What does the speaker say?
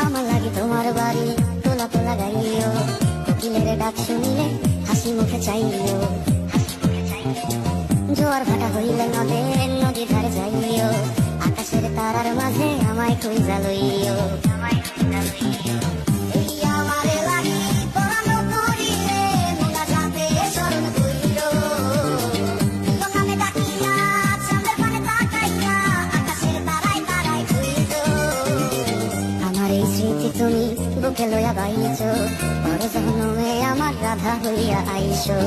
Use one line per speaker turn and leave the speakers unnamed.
আমার লাগে তোমার বাড়ি তোলা তোলা গাইও, কোকিলের ডাক শুনিলে হাসি মুখে চাইও, জোয়ার ভাটা হইলে নদীর ধারে যাইও, আকাশের তারার মাঝে আমায় খুঁজা লইও। তুমি বুকে লইয়া বাইছো, বড় জন্মে আমার রাধা হইয়া আইসো।